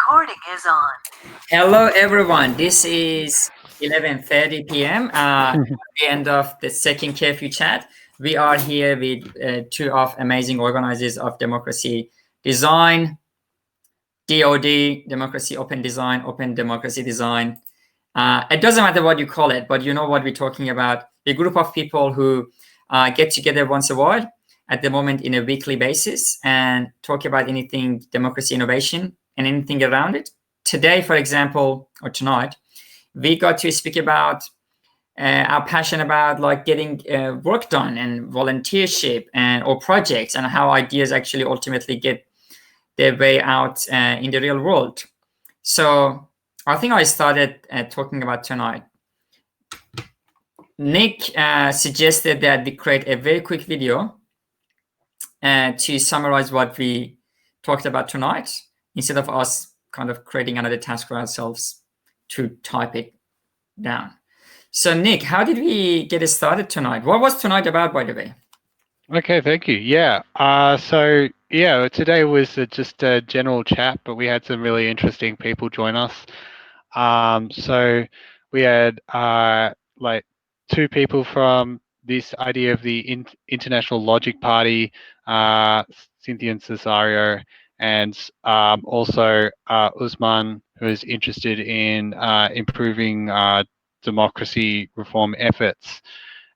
Recording is on. Hello, everyone. This is 11:30 p.m. At the end of the second curfew chat. We are here with two of amazing organizers of Democracy Design, DOD, Democracy Open Design, Open Democracy Design. It doesn't matter what you call it, but you know what we're talking about. A group of people who get together once a while, at the moment in a weekly basis, and talk about anything democracy innovation and anything around it. Today, for example, or tonight, we got to speak about our passion about like getting work done and volunteership and or projects and how ideas actually ultimately get their way out in the real world. So I think I started talking about tonight. Nick suggested that we create a very quick video to summarize what we talked about tonight, instead of us kind of creating another task for ourselves to type it down. So Nick, how did we get it started tonight? What was tonight about, by the way? Okay, thank you. Yeah. Today was just a general chat, but we had some really interesting people join us. So we had like two people from this idea of the International Logic Party, Cynthia and Cesario, and also Usman, who is interested in improving democracy reform efforts.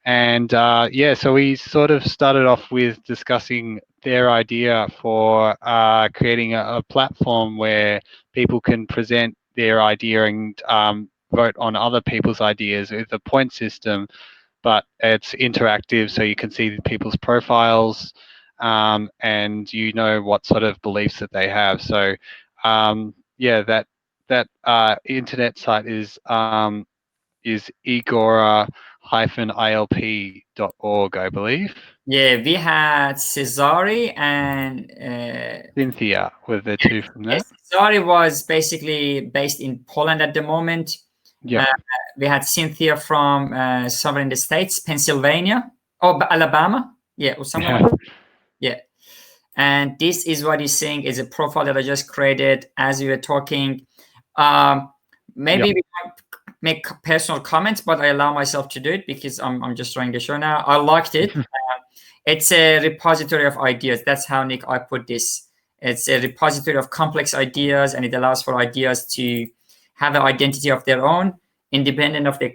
And so we sort of started off with discussing their idea for creating a platform where people can present their idea and vote on other people's ideas with a point system, but it's interactive, so you can see people's profiles and you know what sort of beliefs that they have. So that internet site is igora-ilp.org, I believe. Yeah, we had Cesare and Cynthia were the two from there. Yes, Cesare was basically based in Poland at the moment. Yeah. We had Cynthia from somewhere in the States, Pennsylvania, Alabama. Yeah, or somewhere like that. Yeah. And this is what he's saying is a profile that I just created as we were talking. Maybe we might make personal comments, but I allow myself to do it because I'm just running the show now. I liked it. It's a repository of ideas. That's how, Nick, I put this. It's a repository of complex ideas, and it allows for ideas to have an identity of their own, independent of the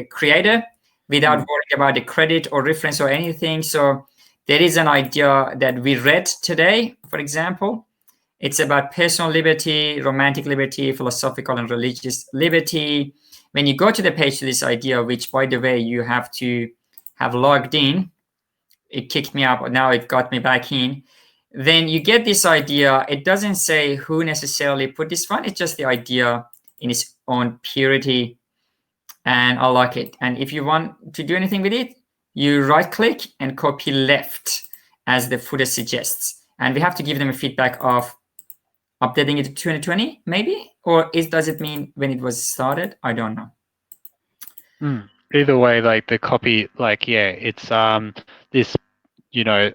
creator, without worrying about the credit or reference or anything. So there is an idea that we read today, for example. It's about personal liberty, romantic liberty, philosophical and religious liberty. When you go to the page to this idea, which, by the way, you have to have logged in, it kicked me out, but now it got me back in. Then you get this idea. It doesn't say who necessarily put this one. It's just the idea in its own purity. And I like it. And if you want to do anything with it, you right click and copy left as the footer suggests. And we have to give them a feedback of updating it to 2020, maybe? Or does it mean when it was started? I don't know. Either way, like the copy, it's this,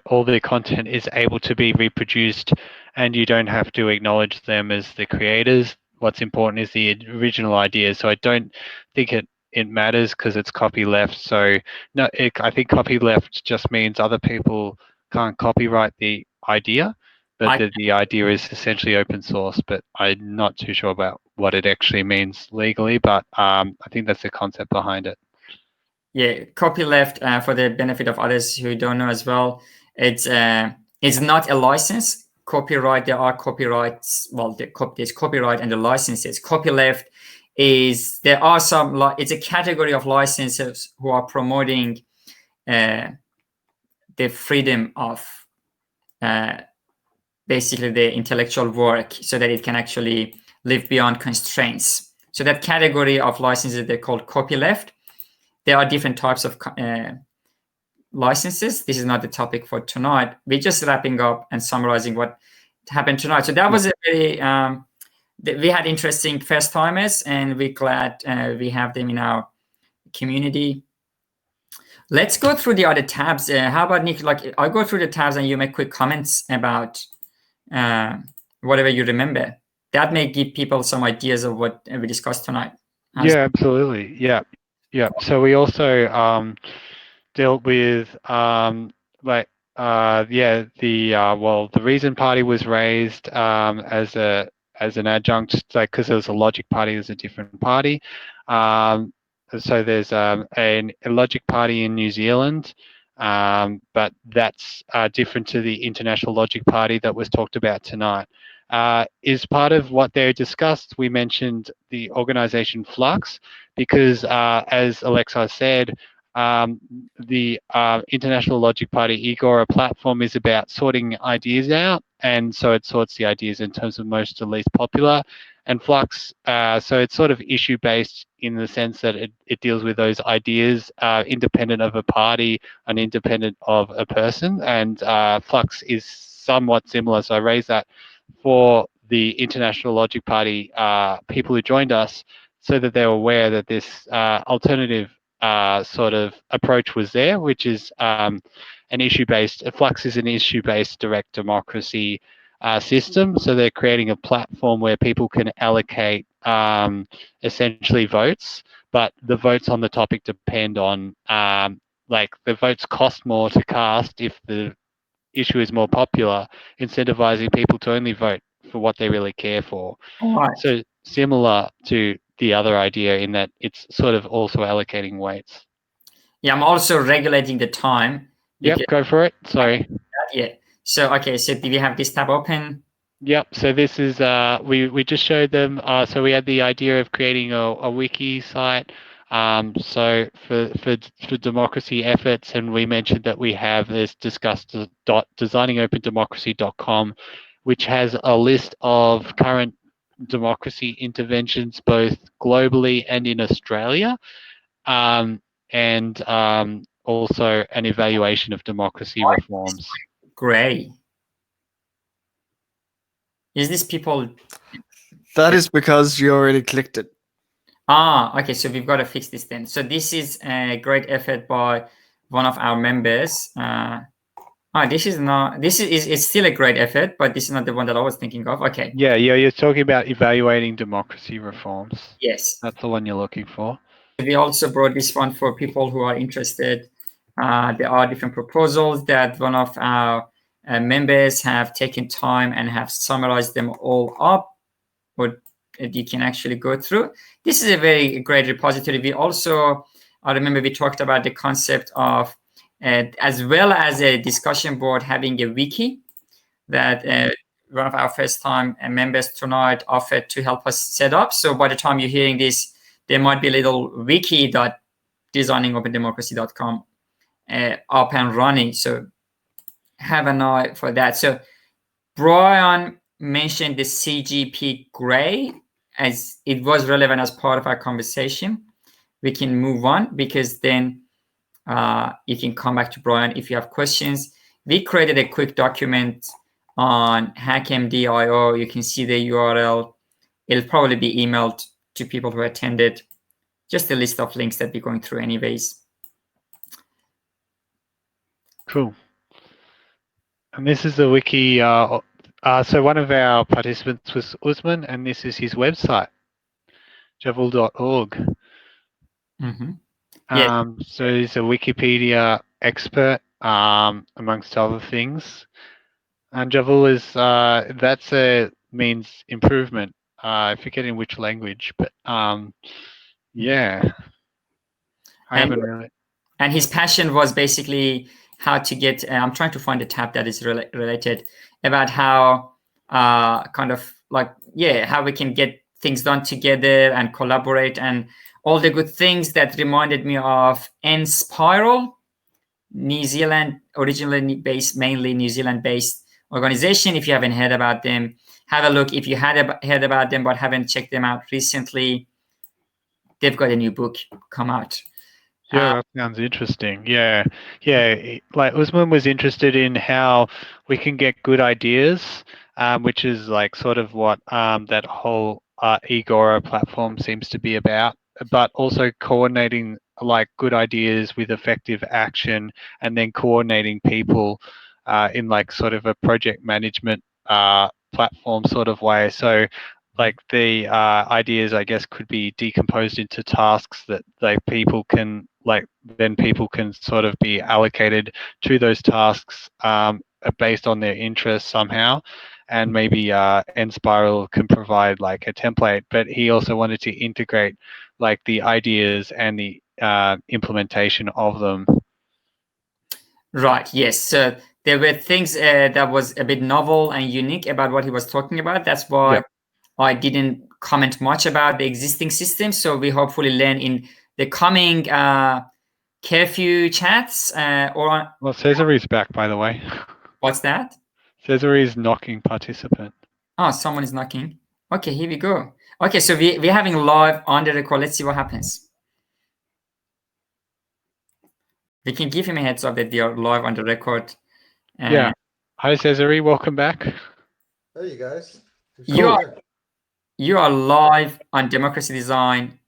all the content is able to be reproduced and you don't have to acknowledge them as the creators. What's important is the original idea. So I don't think it matters because it's copy left. So no, I think copy left just means other people can't copyright the idea, but the idea is essentially open source. But I'm not too sure about what it actually means legally, but I think that's the concept behind it. Yeah, copy left, for the benefit of others who don't know as well, it's not a license. Copyright, there are copyrights. Well, there's copyright and the licenses. Copy left is there are some. It's a category of licenses who are promoting the freedom of basically the intellectual work, so that it can actually live beyond constraints. So that category of licenses, they're called copyleft. There are different types of licenses. This is not the topic for tonight. We're just wrapping up and summarizing what happened tonight. So that was a very, we had interesting first timers, and we're glad we have them in our community. Let's go through the other tabs. How about Nick? Like, I'll go through the tabs and you make quick comments about whatever you remember. that may give people some ideas of what we discussed tonight. Yeah, absolutely. Yeah, yeah. So we also dealt with the Reason Party was raised as an adjunct, like because there was a Logic Party, there's a different party. So there's a Logic Party in New Zealand, but that's different to the International Logic Party that was talked about tonight. Is part of what they discussed, we mentioned the organization Flux, because as Alexa said, the International Logic Party Igora platform is about sorting ideas out, and so it sorts the ideas in terms of most to least popular. And Flux, so it's sort of issue based in the sense that it deals with those ideas independent of a party and independent of a person. And Flux is somewhat similar. So I raised that for the International Logic Party people who joined us, so that they're aware that this alternative sort of approach was there, which is an issue-based. Flux is an issue-based direct democracy system. So they're creating a platform where people can allocate essentially votes, but the votes on the topic depend on like the votes cost more to cast if the issue is more popular, incentivizing people to only vote for what they really care for. All right. So similar to the other idea in that it's sort of also allocating weights. Yeah, I'm also regulating the time. Yep, go for it. Sorry. Yeah. So, okay, so do we have this tab open? Yep, so this is, we just showed them, so we had the idea of creating a wiki site, so for democracy efforts, and we mentioned that we have this discussed designingopendemocracy.com, which has a list of current democracy interventions both globally and in Australia, and also an evaluation of democracy reforms. Great. Is this people? That is because you already clicked it. Okay, so we've got to fix this then. So this is a great effort by one of our members. This is not, it's still a great effort, but this is not the one that I was thinking of. Okay. Yeah, you're talking about evaluating democracy reforms. Yes. That's the one you're looking for. We also brought this one for people who are interested. There are different proposals that one of our members have taken time and have summarized them all up, or you can actually go through. This is a very great repository. We also, I remember we talked about the concept of, as well as a discussion board, having a wiki that one of our first time members tonight offered to help us set up. So by the time you're hearing this, there might be a little wiki.designingopendemocracy.com up and running. So have an eye for that. So Brian mentioned the CGP Grey as it was relevant as part of our conversation. We can move on because then you can come back to Brian if you have questions. We created a quick document on HackMD.io. You can see the URL. It'll probably be emailed to people who attended. Just a list of links that we're going through anyways. Cool. And this is the wiki. So one of our participants was Usman, and this is his website, javul.org. Mm-hmm. So he's a Wikipedia expert, amongst other things. And Javul is, means improvement. I forget in which language, but yeah. I haven't really. And his passion was basically how to get, I'm trying to find a tab that is related, about how kind of like, how we can get things done together and collaborate, and all the good things that reminded me of N-Spiral, New Zealand, originally based, mainly New Zealand based organization. If you haven't heard about them, have a look. If you had heard about them but haven't checked them out recently, they've got a new book come out. Yeah, that sounds interesting. Yeah. Like Usman was interested in how we can get good ideas, which is like sort of what that whole Egora platform seems to be about, but also coordinating like good ideas with effective action, and then coordinating people in like sort of a project management platform sort of way. So like the ideas, I guess, could be decomposed into tasks that people can sort of be allocated to those tasks based on their interests somehow. And maybe N Spiral can provide like a template, but he also wanted to integrate like the ideas and the implementation of them. Right. Yes. So there were things that was a bit novel and unique about what he was talking about. That's why Yep. I didn't comment much about the existing system. So we hopefully learn in the coming curfew chats or on. Well, Cesare's back, by the way. What's that? Cesare's knocking participant. Oh, someone is knocking. Okay, here we go. Okay, so we're having live on the record. Let's see what happens. We can give him a heads up that they are live on the record. Yeah. Hi, Cesare. Welcome back. Hey, you guys. You are live on Democracy Design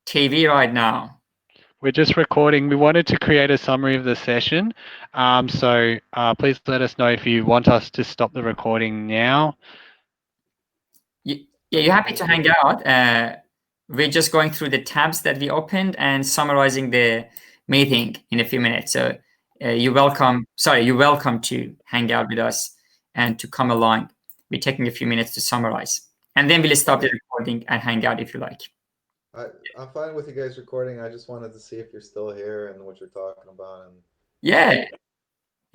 TV right now. We're just recording. We wanted to create a summary of the session. So please let us know if you want us to stop the recording now. You're happy to hang out. We're just going through the tabs that we opened and summarizing the meeting in a few minutes. So you're welcome to hang out with us and to come along. We're taking a few minutes to summarize. And then we'll stop the recording and hang out if you like. I'm fine with you guys recording. I just wanted to see if you're still here and what you're talking about. Yeah.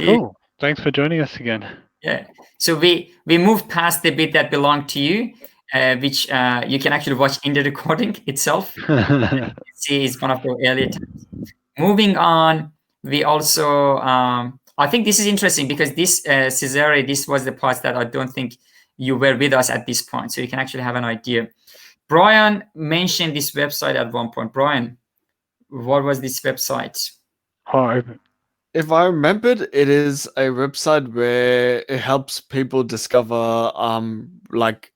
Cool. Thanks for joining us again. Yeah. So we moved past the bit that belonged to you, which you can actually watch in the recording itself. See, it's one of the earlier times. Moving on, we also, I think this is interesting because this, Cesare, this was the part that I don't think you were with us at this point. So you can actually have an idea. Brian mentioned this website at one point. Brian, what was this website? If I remembered, it is a website where it helps people discover like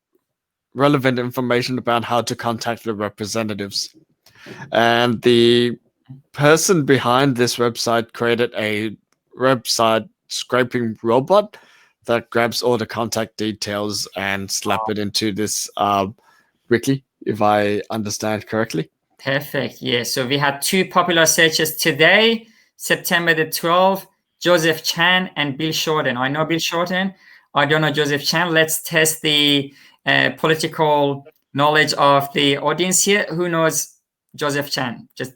relevant information about how to contact the representatives. And the person behind this website created a website scraping robot that grabs all the contact details and slap it into this wiki, if I understand correctly. Perfect. Yeah. So we had two popular searches today, September the 12th, Joseph Chan and Bill Shorten. I know Bill Shorten. I don't know Joseph Chan. Let's test the political knowledge of the audience here. Who knows Joseph Chan? Just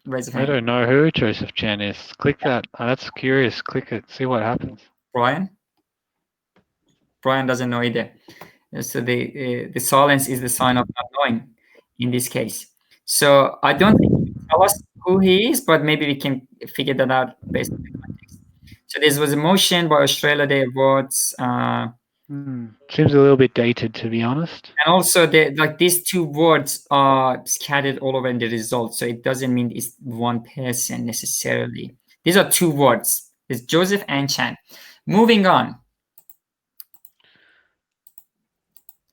raise a hand. I don't know who Joseph Chan is. Click that. Oh, that's curious. Click it. See what happens. Brian? Brian doesn't know either. So the silence is the sign of not knowing in this case. So I don't think he can tell us who he is, but maybe we can figure that out based on the context. So this was a motion by Australia Day Awards. Seems a little bit dated, to be honest. And also, these two words are scattered all over in the results, so it doesn't mean it's one person necessarily. These are two words. It's Joseph and Chan. Moving on.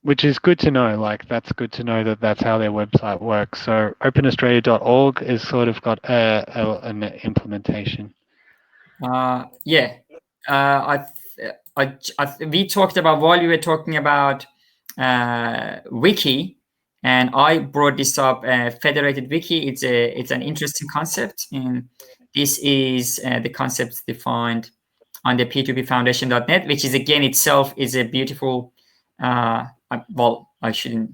Which is good to know. Like, that's good to know that that's how their website works. So openaustralia.org is sort of got an implementation. Yeah. We talked about, while we were talking about wiki, and I brought this up, federated wiki. It's an interesting concept, and this is the concepts defined on the p2pfoundation.net, which is again itself is a beautiful. Well, I shouldn't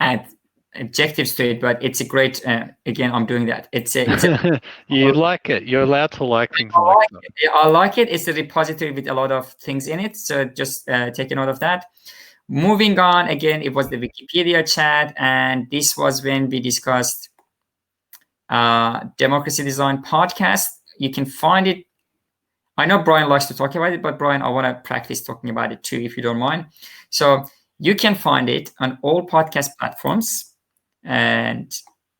add adjectives to it, but it's a great. Again, I'm doing that. It's a You like it. You're allowed to like things like that. I like it. It's a repository with a lot of things in it. So just take a note of that. Moving on, again, it was the Wikipedia chat, and this was when we discussed Democracy Design podcast. You can find it. I know Brian likes to talk about it, but Brian, I want to practice talking about it too, if you don't mind. So you can find it on all podcast platforms, and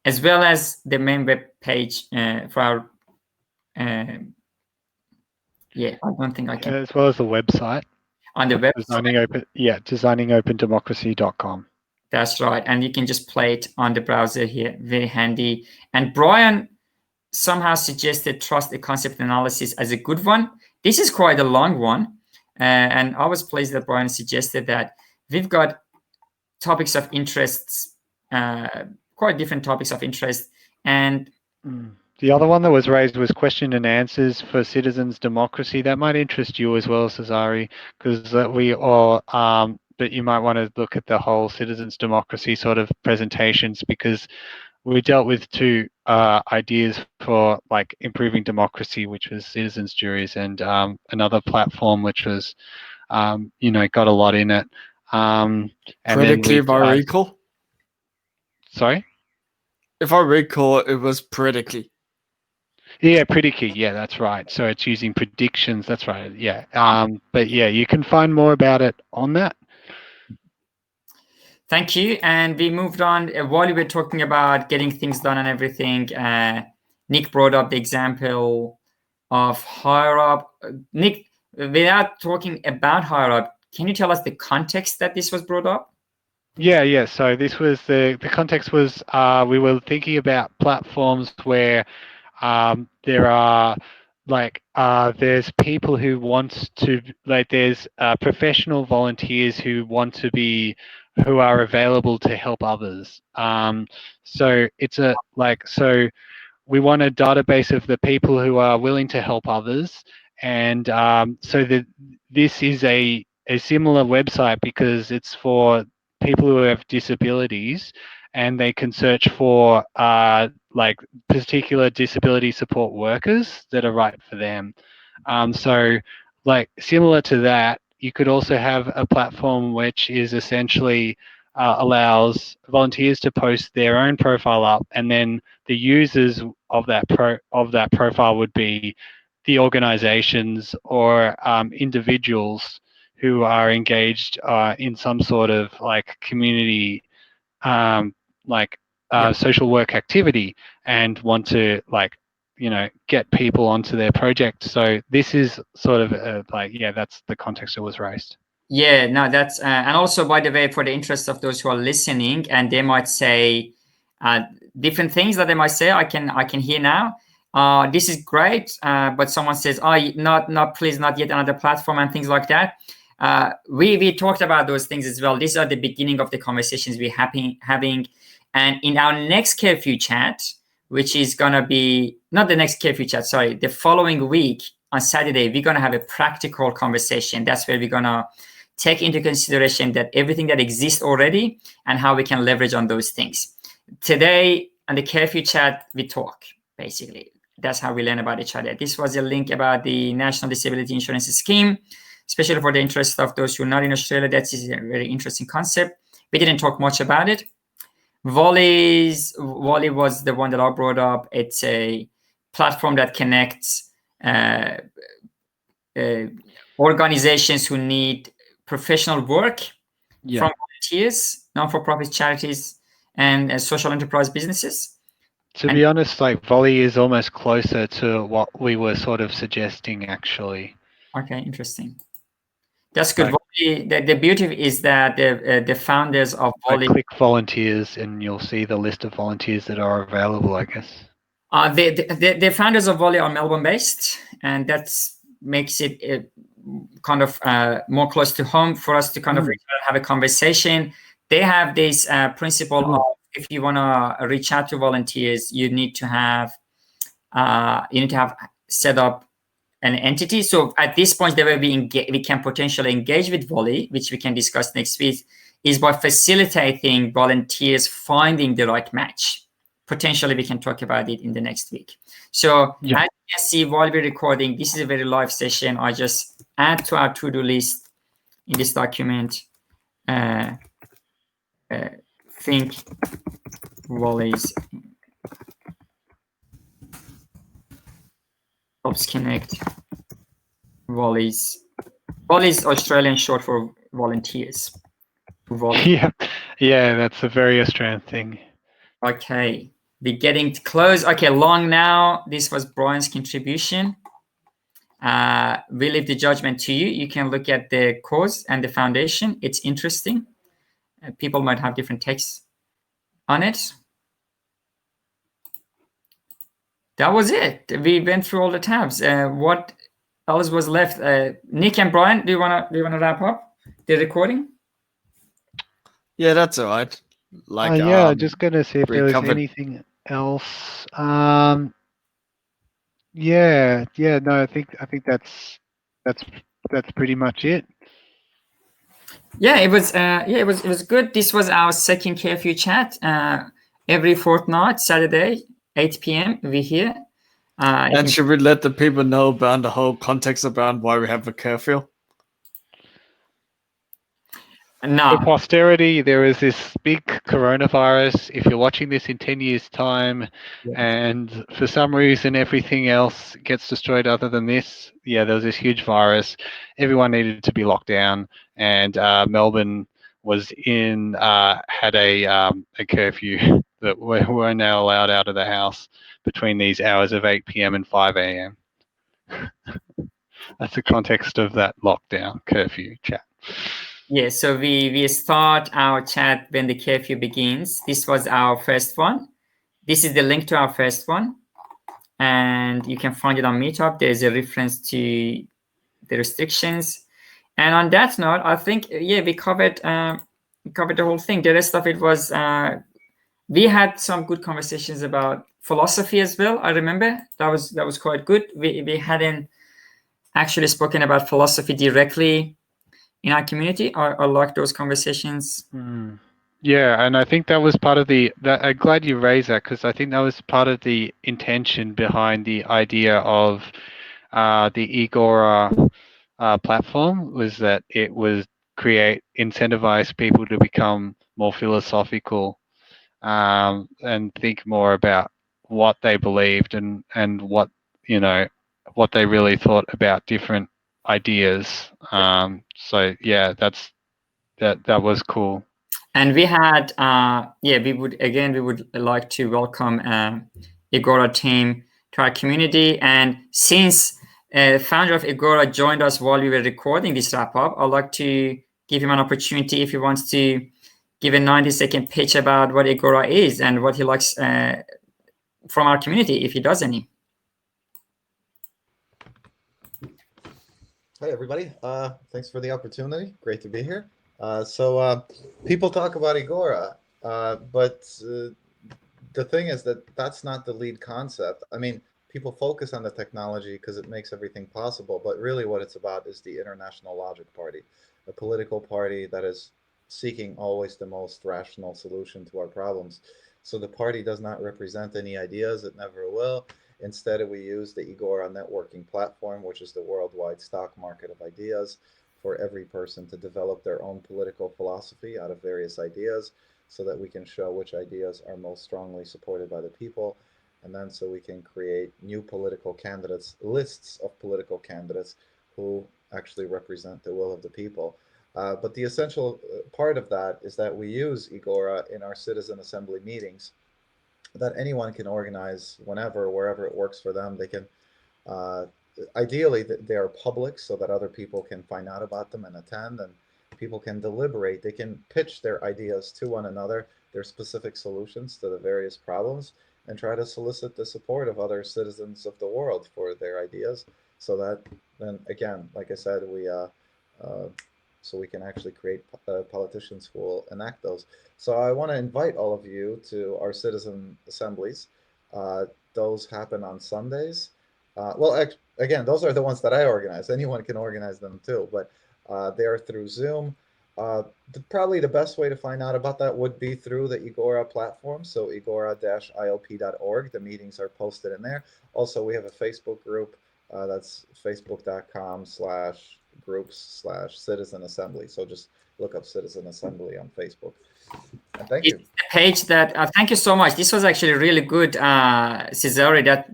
as well as the main web page for our. I don't think I can. As well as the website. On the website. DesigningOpenDemocracy.com. That's right. And you can just play it on the browser here. Very handy. And Brian somehow suggested trust the concept analysis as a good one. This is quite a long one. And I was pleased that Brian suggested that we've got topics of interests, quite different topics of interest. And the other one that was raised was question and answers for citizens' democracy. That might interest you as well, Cesare, because we all, but you might want to look at the whole citizens' democracy sort of presentations, because we dealt with two ideas for like improving democracy, which was citizens' juries, and another platform which was, got a lot in it. And Critically, if I recall. Sorry? If I recall, it was critically. Yeah, pretty key. Yeah, that's right. So it's using predictions. That's right. Yeah. But yeah, you can find more about it on that. Thank you. And we moved on. While we were talking about getting things done and everything, Nick brought up the example of Higher Up. Nick, without talking about Higher Up, can you tell us the context that this was brought up? Yeah. So this was the context was we were thinking about platforms where there are there's people who want to there's professional volunteers who are available to help others. So it's so we want a database of the people who are willing to help others, and this is a similar website because it's for people who have disabilities, and they can search for particular disability support workers that are right for them. So similar to that, you could also have a platform which is essentially allows volunteers to post their own profile up, and then the users of that profile would be the organizations or individuals who are engaged in some sort of community social work activity and want to get people onto their project. So this is sort of that's the context that was raised. Yeah, no, that's and also, by the way, for the interest of those who are listening, and they might say different things that they might say. I can hear now. This is great, but someone says, "Oh, please, not yet another platform," and things like that. We talked about those things as well. These are the beginning of the conversations we're having, and in our next curfew chat, which is gonna be not the next curfew chat, sorry, the following week on Saturday, we're gonna have a practical conversation. That's where we're gonna take into consideration that everything that exists already and how we can leverage on those things. Today on the curfew chat, we talk, basically. That's how we learn about each other. This was a link about the National Disability Insurance Scheme, especially for the interest of those who are not in Australia. That is a very interesting concept. We didn't talk much about it. Volley was the one that I brought up. It's a platform that connects organizations who need professional work from volunteers, non-for-profit charities, and social enterprise businesses. To be honest, Volley is almost closer to what we were sort of suggesting, actually. Okay, interesting. That's good. Volley, the beauty is that the founders of Volley... Click volunteers and you'll see the list of volunteers that are available, I guess. The founders of Volley are Melbourne-based, and that makes it kind of more close to home for us to kind of have a conversation. They have this principle of, if you want to reach out to volunteers, you need to have set up an entity. So at this point, the way we can potentially engage with Volley, which we can discuss next week, is by facilitating volunteers finding the right match. Potentially, we can talk about it in the next week. So as you can see, while we're recording, this is a very live session. I just add to our to-do list in this document, think Volley's helps connect Volley's Australian short for volunteers. Yeah, that's a very Australian thing. Okay, we're getting close. Okay, long now. This was Brian's contribution. We leave the judgment to you. You can look at the cause and the foundation. It's interesting. People might have different takes on it. That was it. We went through all the tabs. What else was left? Nick and Brian, do you wanna wrap up the recording? Yeah, that's all right. Like, yeah, just gonna see if we there was covered- anything else. Yeah, no, I think that's pretty much it. Yeah, it was. It was good. This was our second curfew chat. Every fortnight, Saturday, 8 p.m. we here. and should we let the people know about the whole context about why we have a curfew? No. For posterity, there is this big coronavirus. If you're watching this in 10 years' time, and for some reason everything else gets destroyed other than this, yeah, there was this huge virus. Everyone needed to be locked down, and Melbourne was had a curfew that we're now allowed out of the house between these hours of 8 p.m. and 5 a.m. That's the context of that lockdown curfew chat. Yeah, so we start our chat when the curfew begins. This was our first one. This is the link to our first one, and you can find it on Meetup. There's a reference to the restrictions. And on that note, I think we covered the whole thing. The rest of it was we had some good conversations about philosophy as well. I remember that was quite good. We hadn't actually spoken about philosophy directly in our community. I like those conversations. Yeah, and I think that was part of I'm glad you raised that, because I think that was part of the intention behind the idea of the Agora platform, was that it was incentivize people to become more philosophical and think more about what they believed and what what they really thought about different ideas. So yeah, that was cool. And we had we would like to welcome Agora team to our community. And since founder of Agora joined us while we were recording this wrap up, I'd like to give him an opportunity if he wants to give a 90-second pitch about what Agora is and what he likes from our community, if he does any. Hey everybody, thanks for the opportunity. Great to be here. So people talk about Agora, but the thing is that that's not the lead concept. I mean, people focus on the technology because it makes everything possible, but really what it's about is the International Logic Party, a political party that is seeking always the most rational solution to our problems. So the party does not represent any ideas, it never will. Instead, we use the Agora networking platform, which is the worldwide stock market of ideas, for every person to develop their own political philosophy out of various ideas, so that we can show which ideas are most strongly supported by the people, and then so we can create new political candidates, lists of political candidates who actually represent the will of the people. But the essential part of that is that we use Agora in our citizen assembly meetings that anyone can organize whenever, wherever it works for them. They can, ideally, they are public so that other people can find out about them and attend, and people can deliberate. They can pitch their ideas to one another, their specific solutions to the various problems, and try to solicit the support of other citizens of the world for their ideas, so that then, again, like I said, so we can actually create politicians who will enact those. So I want to invite all of you to our citizen assemblies. Those happen on Sundays. Again, those are the ones that I organize. Anyone can organize them too, but they are through Zoom. Probably the best way to find out about that would be through the Agora platform. So agora-ilp.org. The meetings are posted in there. Also, we have a Facebook group. That's facebook.com/groups/citizen assembly. So just look up Citizen Assembly on Facebook. And thank you. Page that thank you so much. This was actually really good, Cesare. That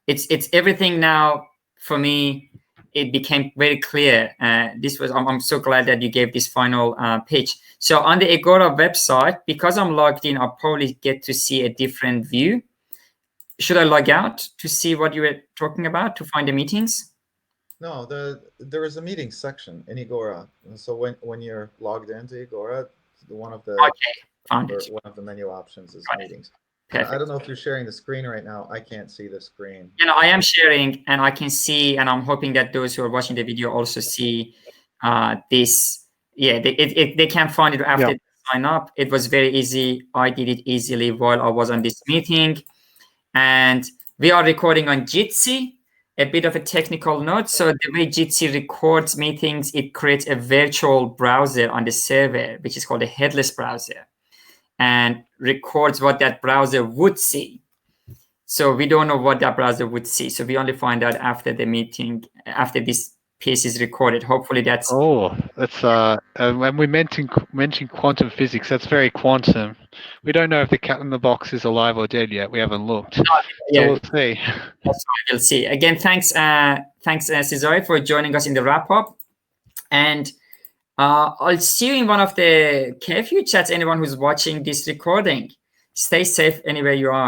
it's everything now for me. It became very clear. I'm so glad that you gave this final pitch. So on the Agora website, because I'm logged in, I'll probably get to see a different view. Should I log out to see what you were talking about, to find the meetings? No, there is a meeting section in Agora. So when you're logged into Agora, one of the menu options is meetings. I don't know if you're sharing the screen right now. I can't see the screen. I am sharing, and I can see, and I'm hoping that those who are watching the video also see this. Yeah, they can find it after sign up. It was very easy. I did it easily while I was on this meeting. And we are recording on Jitsi. A bit of a technical note. So the way Jitsi records meetings, it creates a virtual browser on the server, which is called a headless browser, and records what that browser would see. So we don't know what that browser would see. So we only find out after the meeting, after this piece is recorded. Hopefully that's... Oh, that's when we mentioned quantum physics, that's very quantum. We don't know if the cat in the box is alive or dead yet. We haven't looked. Yeah. So we'll see. That's what we'll see. Again, thanks, Cesare, for joining us in the wrap-up. And I'll see you in one of the curfew chats, anyone who's watching this recording. Stay safe anywhere you are.